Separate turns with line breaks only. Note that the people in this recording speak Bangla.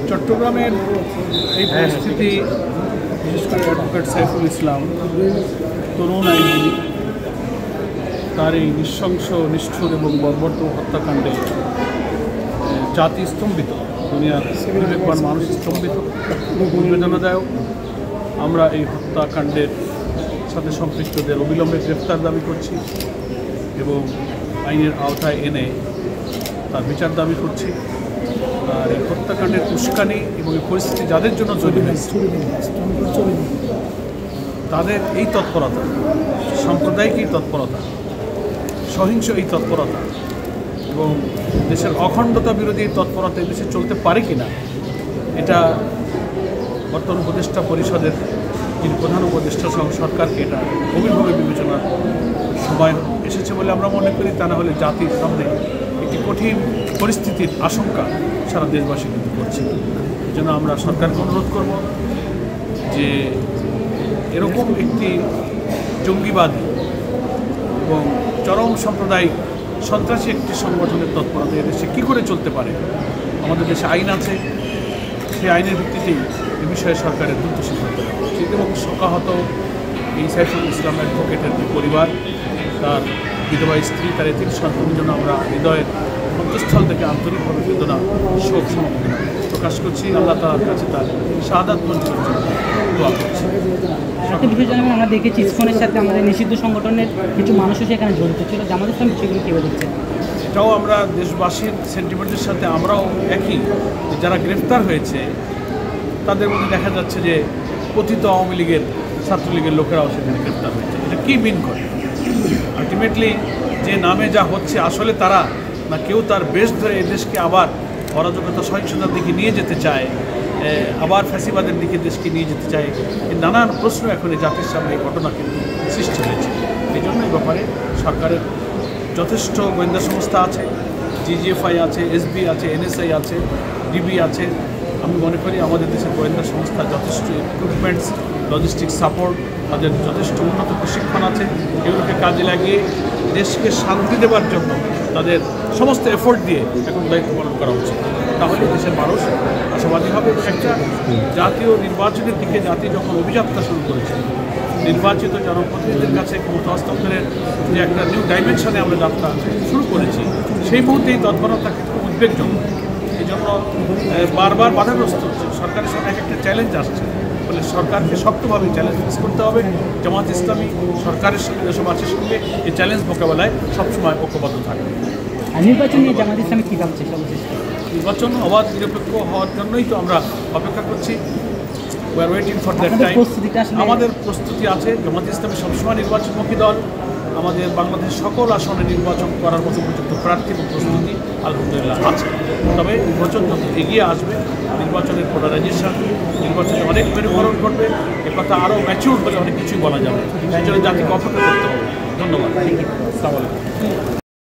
চট্টগ্রামের এই পরিস্থিতি, বিশেষ করে অ্যাডভোকেট সাইফুল ইসলাম, তরুণ আইনজীবী, তার এই নৃশংস, নিষ্ঠুর এবং বর্বর হত্যাকাণ্ডে জাতি স্তম্ভিত, দুনিয়ার বিবেকবান মানুষ স্তম্ভিত, উদ্বেদনাদায়ক। আমরা এই হত্যাকাণ্ডের সাথে সম্পৃক্তদের অবিলম্বে গ্রেফতার দাবি করছি এবং আইনের আওতায় এনে তার বিচার দাবি করছি। আর এই হত্যাকাণ্ডের উস্কানি এবং এই পরিস্থিতি যাদের জন্য তৈরি হয়েছে, তাদের এই তৎপরতা, সাম্প্রদায়িক এই তৎপরতা, সহিংস এই তৎপরতা এবং দেশের অখণ্ডতা বিরোধী এই তৎপরতা এই দেশে চলতে পারে কি না, এটা বর্তমান উপদেষ্টা পরিষদের যিনি প্রধান উপদেষ্টা সহ সরকারকে এটা গভীরভাবে বিবেচনার সময় এসেছে বলে আমরা মনে করি। তা না হলে জাতির সামনে একটি কঠিন পরিস্থিতির আশঙ্কা সারা দেশবাসী কিন্তু করছে। এই জন্য আমরা সরকারকে অনুরোধ করব যে এরকম একটি জঙ্গিবাদী এবং চরম সাম্প্রদায়িক সন্ত্রাসী একটি সংগঠনের তৎপরতা এদেশে কী করে চলতে পারে। আমাদের দেশে আইন আছে, সেই আইনের ভিত্তিতেই এ বিষয়ে সরকারের দ্রুত সিদ্ধান্ত নেওয়া উচিত। এবং শোকাহত এই সাইফুল ইসলাম অ্যাডভোকেটের যে পরিবার, তার বিধবা স্ত্রী, তার এতিম সন্তানের জন্য আমরা হৃদয়ের অন্তঃস্থল থেকে আন্তরিকভাবে বেদনা, শোক সমবেদনা প্রকাশ করছি। আল্লাহ তাআলার কাছে তার শাহাদাত মঞ্জুরের জন্য দোয়া করছি।
একটা বিষয় জানাবেন, আমরা দেখেছি ইসকনের সাথে আমাদের নিষিদ্ধ সংগঠনের কিছু মানুষও সেখানে জড়িত ছিল, জামাত ইসলাম সেগুলো কীভাবে দেখছেন?
এটাও আমরা দেশবাসীর সেন্টিমেন্টের সাথে আমরাও একই। যারা গ্রেফতার হয়েছে তাদের মধ্যে দেখা যাচ্ছে যে কথিত আওয়ামী লীগের, ছাত্রলীগের লোকেরাও সেখানে গ্রেফতার হয়েছে। এটা কী মিন করে? আলটিমেটলি যে নামে যা হচ্ছে, আসলে তারা না কেউ তার বেশ ধরে এদেশকে আবার অরাজকতা, সহিংসতার দিকে নিয়ে যেতে চায়, আবার ফ্যাসিবাদের দিকে দেশকে নিয়ে যেতে চায়। এই নানান প্রশ্ন এখন এই জাতির সামনে এই ঘটনা কিন্তু সৃষ্টি হয়েছে। এই জন্য এই ব্যাপারে সরকারের যথেষ্ট গোয়েন্দা সংস্থা আছে, জিজিএফআই আছে, এসবি আছে, এনএসআই আছে, ডিবি আছে। আমি মনে করি আমাদের দেশের গোয়েন্দা সংস্থা যথেষ্ট ইকুইপমেন্টস, লজিস্টিক সাপোর্ট, তাদের যথেষ্ট উন্নত প্রশিক্ষণ আছে। এগুলোকে কাজে লাগিয়ে দেশকে শান্তি দেওয়ার জন্য তাদের সমস্ত এফোর্ট দিয়ে এখন দায়িত্ব পালন করা উচিত। তাহলে দেশের মানুষ আশাবাদী হবে। একটা জাতীয় নির্বাচনের দিকে জাতি যখন অভিযাত্রা শুরু করেছে, নির্বাচিত জনপ্রতিনিধিদের কাছে ক্ষমতা হস্তান্তরের যে একটা নিউ ডাইমেনশনে আমরা যাত্রা শুরু করেছি, সেই মুহূর্তেই তৎপরতা কিন্তু উদ্বেগজনক। এই জন্য বারবার বাধাগ্রস্ত হচ্ছে। সরকারের সাথে একটা চ্যালেঞ্জ আসছে, ফলে সরকারকে শক্তভাবে চ্যালেঞ্জ ফেস করতে হবে। জামাত ইসলামী সরকারের সঙ্গে, দেশবাসীর সঙ্গে এই চ্যালেঞ্জ মোকাবেলায় সবসময় ঐক্যবদ্ধ থাকবে।
নির্বাচন নিয়ে জামাত ইসলামী কী ভাবছে?
নির্বাচন অবাধ নিরপেক্ষ হওয়ার জন্যই তো আমরা অপেক্ষা করছি। We are waiting for that time. আমাদের প্রস্তুতি আছে। জামাত ইসলামী সবসময় নির্বাচনমুখী দল। আমাদের বাংলাদেশ সকল আসনে নির্বাচন করার মতো উপযুক্ত প্রার্থী এবং প্রস্তুতি আলহামদুলিল্লাহ আছে। তবে নির্বাচন যত এগিয়ে আসবে, নির্বাচনের পোলারাইজেশন, নির্বাচনে অনেক মেরুকরণ ঘটবে, একথা আরও ম্যাচিউর হলে অনেক কিছুই বলা যাবে। সেই জন্য জাতিকে অপেক্ষা করতে হবে। ধন্যবাদ। আসসালামু আলাইকুম।